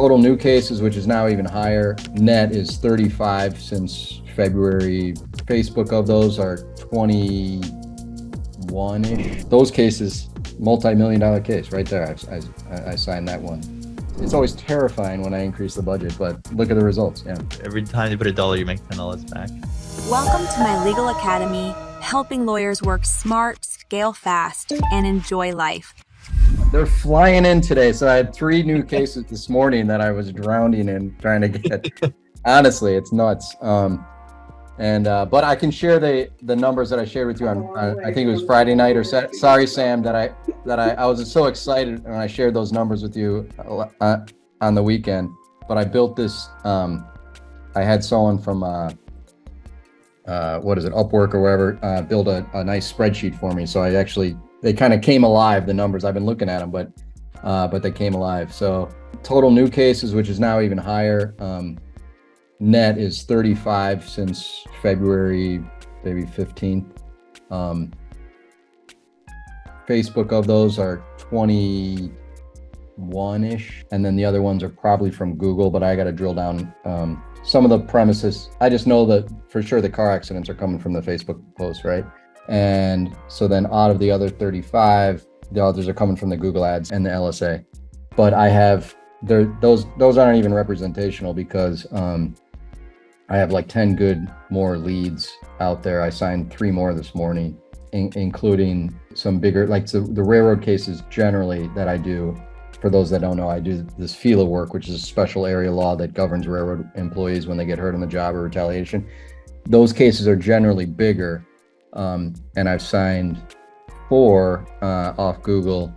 Total new cases, which is now even higher. Net is 35 since February. Facebook of those are 21-ish. Those cases, multi-million-dollar case right there. I signed that one. It's always terrifying when I increase the budget, but look at the results. Yeah. Every time you put $1, you make $10 back. Welcome to my legal academy, helping lawyers work smart, scale fast, and enjoy life. They're flying in today. So I had 3 new cases this morning that I was drowning in trying to get. Honestly, it's nuts. But I can share the numbers that I shared with you on I think it was Friday night or sorry, Sam, that I was so excited when I shared those numbers with you on the weekend. But I built this. I had someone from Upwork or wherever build a nice spreadsheet for me. So they kind of came alive, the numbers. I've been looking at them, but they came alive. So total new cases, which is now even higher. Net is 35 since February, maybe 15th. Facebook of those are 21-ish. And then the other ones are probably from Google, but I got to drill down. Some of the premises, I just know that for sure the car accidents are coming from the Facebook post, right? And so then out of the other 35, the others are coming from the Google ads and the LSA. But I have those aren't even representational because I have like 10 good more leads out there. I signed 3 more this morning, including some bigger, like the railroad cases generally that I do. For those that don't know, I do this FILA work, which is a special area law that governs railroad employees when they get hurt on the job or retaliation. Those cases are generally bigger. And I've signed 4 off Google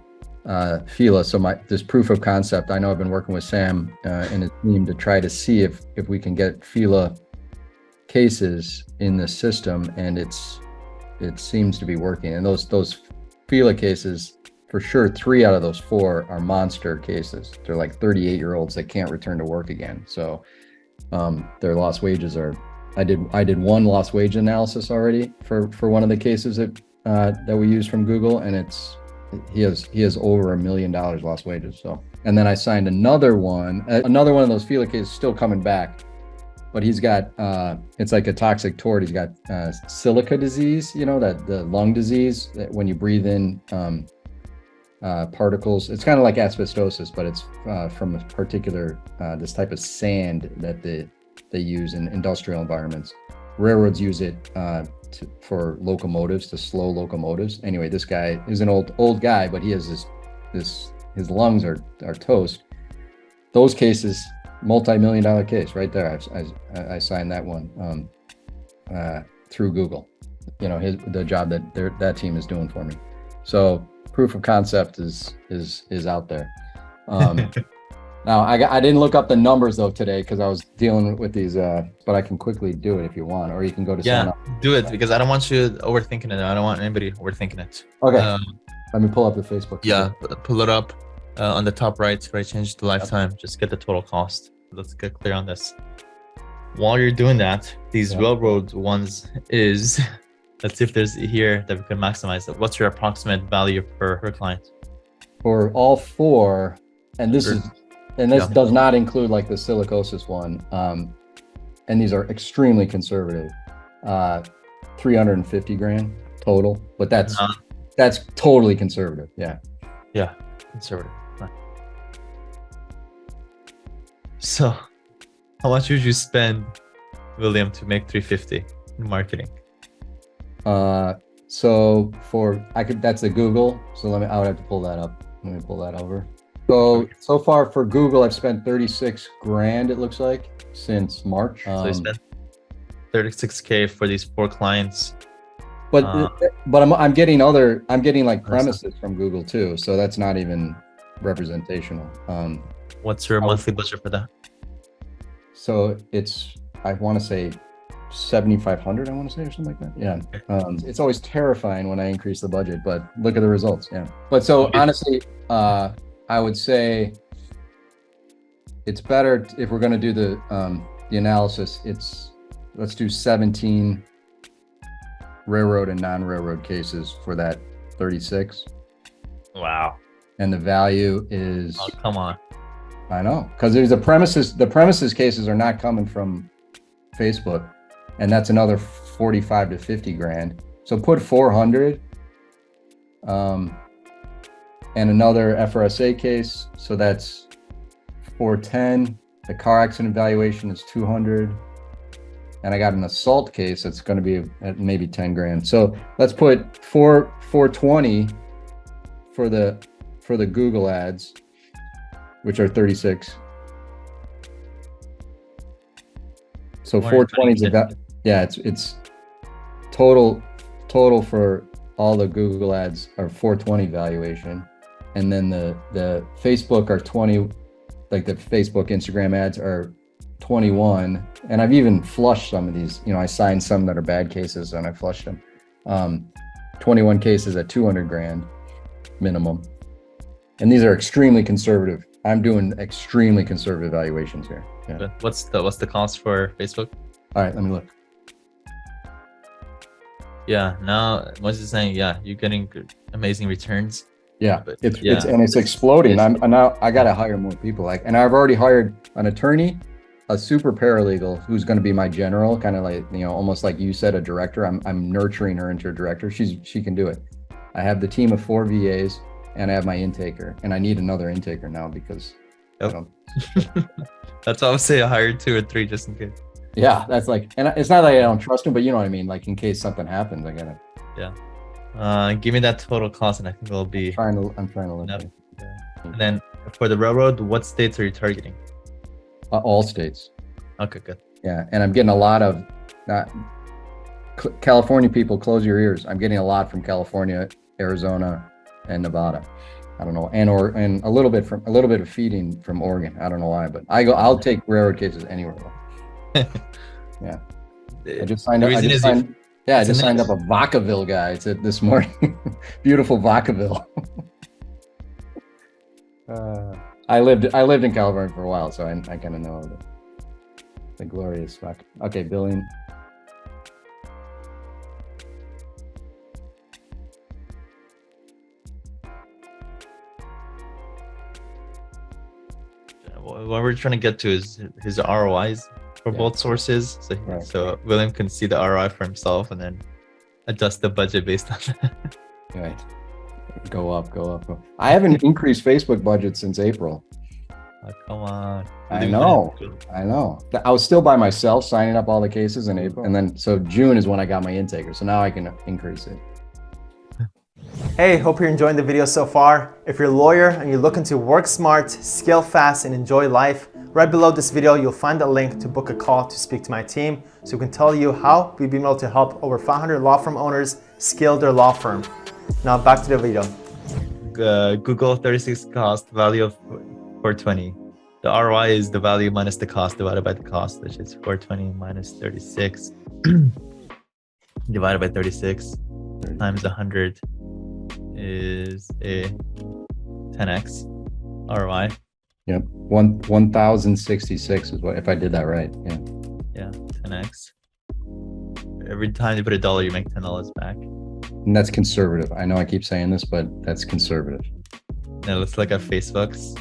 FILA. So this proof of concept, I know I've been working with Sam and his team to try to see if we can get FILA cases in the system, and it seems to be working. And those FILA cases, for sure, 3 out of those 4 are monster cases. They're like 38-year-olds that can't return to work again. So their lost wages are. I did 1 lost wage analysis already for one of the cases that we use from Google, and he has over $1 million lost wages. So, and then I signed another one of those FILA cases still coming back, but he's got it's like a toxic tort. He's got silica disease, that the lung disease that when you breathe in particles. It's kind of like asbestosis, but it's from a particular this type of sand that they use in industrial environments. Railroads use it for locomotives, to slow locomotives. Anyway, this guy is an old guy, but he has his lungs are toast. Those cases, multi-million-dollar case right there. I signed that one through Google. The job that team is doing for me. So proof of concept is out there. Now, I didn't look up the numbers though today because I was dealing with these, but I can quickly do it if you want, or you can go to sign up. Do it because I don't want you overthinking it. I don't want anybody overthinking it. Okay. Let me pull up the Facebook. Yeah, pull it up on the top right, change the lifetime. Yep. Just get the total cost. Let's get clear on this. While you're doing that, these railroad ones is, let's see if there's here that we can maximize it. What's your approximate value per client? For all 4, and this does not include like the silicosis one. And these are extremely conservative. 350 grand total, but that's totally conservative. Yeah. Yeah, conservative. Right. So, how much would you spend, William, to make 350 in marketing? That's the Google. So I would have to pull that up. Let me pull that over. So far for Google, I've spent 36 grand, it looks like, since March. So you spent 36K for these 4 clients. But I'm getting like premises from Google too. So that's not even representational. What's your monthly budget for that? So I want to say 7,500, I want to say, or something like that. Yeah. It's always terrifying when I increase the budget, but look at the results. Yeah. But so honestly, I would say it's better if we're going to do the analysis. Let's do 17 railroad and non-railroad cases for that 36. Wow. And the value is, oh, come on, I know, because there's the premises cases are not coming from Facebook, and that's another 45 to 50 grand. So put 400, and another FRSA case. So that's 410. The car accident valuation is 200. And I got an assault case that's going to be at maybe 10 grand. So let's put 420 for the Google ads, which are 36. So 420 is about, yeah, it's total for all the Google ads are 420 valuation. And then the Facebook are 20, like the Facebook, Instagram ads are 21. And I've even flushed some of these, I signed some that are bad cases and I flushed them. 21 cases at 200 grand minimum. And these are extremely conservative. I'm doing extremely conservative valuations here. Yeah. What's the cost for Facebook? All right, let me look. Yeah, now Moses is saying, yeah, you're getting amazing returns. Yeah, But it's exploding. I got to hire more people. And I've already hired an attorney, a super paralegal who's going to be my general, kind of like, almost like you said, a director. I'm nurturing her into a director. She can do it. I have the team of 4 VAs and I have my intaker, and I need another intaker now because Yep. That's why I would say I hired 2 or 3 just in case. yeah, that's like, and it's not like I don't trust him, but you know what I mean? Like in case something happens, I gotta. Yeah. Give me that total cost and I think it'll be. I'm trying to look. Yep. here. Yeah. And then for the railroad, what states are you targeting? All states. Okay, good. Yeah, and I'm getting a lot of California people. Close your ears. I'm getting a lot from California, Arizona, and Nevada. I don't know, and a little bit of feeding from Oregon. I don't know why, but I'll take railroad cases anywhere. Yeah, I just signed up. I just signed up a Vacaville guy. It's this morning. Beautiful Vacaville. I lived in California for a while, so I kind of know the glorious Vac. Okay, billing. What we're trying to get to is his ROIs for both sources. So William can see the ROI for himself and then adjust the budget based on that. Right. Go up. I haven't increased Facebook budget since April. Oh, come on. I know. I was still by myself signing up all the cases in April. And then, so June is when I got my intaker. So now I can increase it. Hey, hope you're enjoying the video so far. If you're a lawyer and you're looking to work smart, scale fast, and enjoy life, right below this video, you'll find a link to book a call to speak to my team so we can tell you how we've been able to help over 500 law firm owners scale their law firm. Now back to the video. Google 36 cost, value of 420. The ROI is the value minus the cost divided by the cost, which is 420 minus 36 divided by 36 times 100 is a 10x ROI. Yep, 1,066 is what, if I did that right. Yeah, 10x. Every time you put $1, you make $10 back. And that's conservative. I know I keep saying this, but that's conservative. Now let's look at Facebook's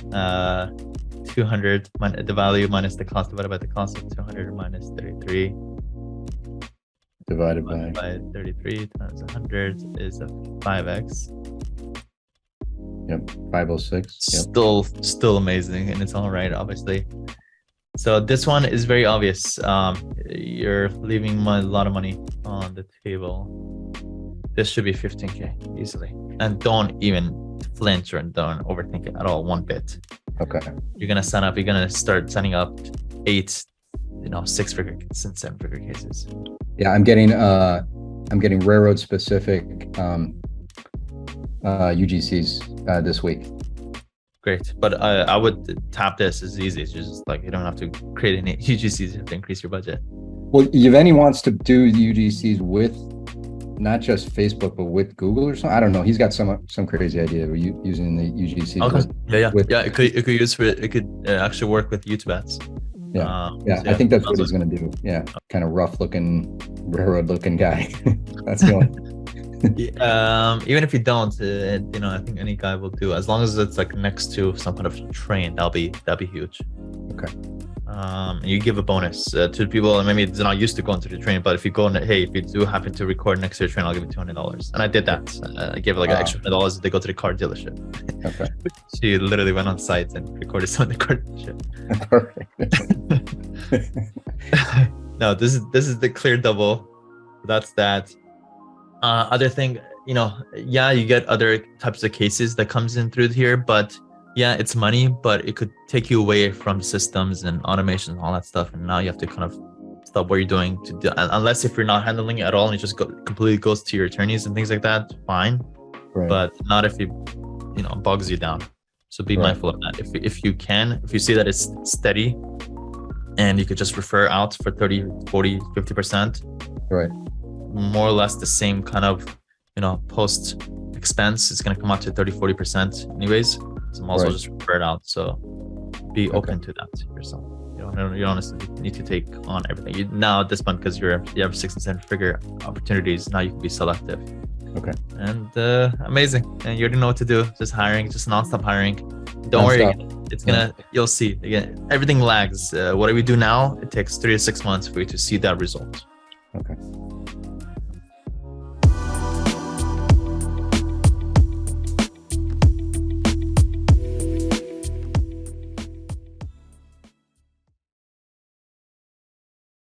200 the value minus the cost divided by the cost of 200 minus 33 divided by 33 times 100 is a 5x. Yep, 506. Yep. Still amazing in its own right, obviously. So this one is very obvious. You're leaving a lot of money on the table. This should be 15K easily. And don't even flinch or don't overthink it at all, one bit. Okay. You're gonna start signing up 8, 6-figure and 7-figure cases. Yeah, I'm getting railroad specific UGCs this week. Great, but I would tap this as easy. It's just like you don't have to create any UGCs. You have to increase your budget. Well, Yevgeny wants to do UGCs with not just Facebook, but with Google or something. I don't know. He's got some crazy idea of using the UGCs. Okay. It could actually work with YouTube ads. I think that's what he's going to do. Yeah, kind of rough looking, railroad looking guy. That's the only. Even if you don't, you know, I think any guy will do, as long as it's like next to some kind of train. That'll be huge. Okay. You give a bonus to people, and maybe they're not used to going to the train, but if you go and hey, if you do happen to record next to the train, I'll give you $200. And I did that. I gave like an extra $100 if they go to the car dealership. Okay. She literally went on site and recorded some of the car dealership. Perfect. No, this is the clear double. That's that. Other thing, you know, yeah, you get other types of cases that comes in through here, but yeah, it's money, but it could take you away from systems and automation and all that stuff. And now you have to kind of stop what you're doing to do, unless if you're not handling it at all and it just completely goes to your attorneys and things like that, fine. Right. But not if you know, bogs you down. So be mindful of that. If you see that it's steady and you could just refer out for 30, 40, 50%. Right. More or less the same kind of, you know, post expense, it's going to come out to 30, 40% anyways. So might as well just refer it out. So be open to that yourself. You don't honestly need to take on everything. Now at this point, because you have 6 and 7 figure opportunities, now you can be selective. Okay. And amazing. And you already know what to do. Just hiring, just nonstop hiring. Don't worry. It's you'll see. Again, everything lags. Whatever we do now, it takes 3 to 6 months for you to see that result.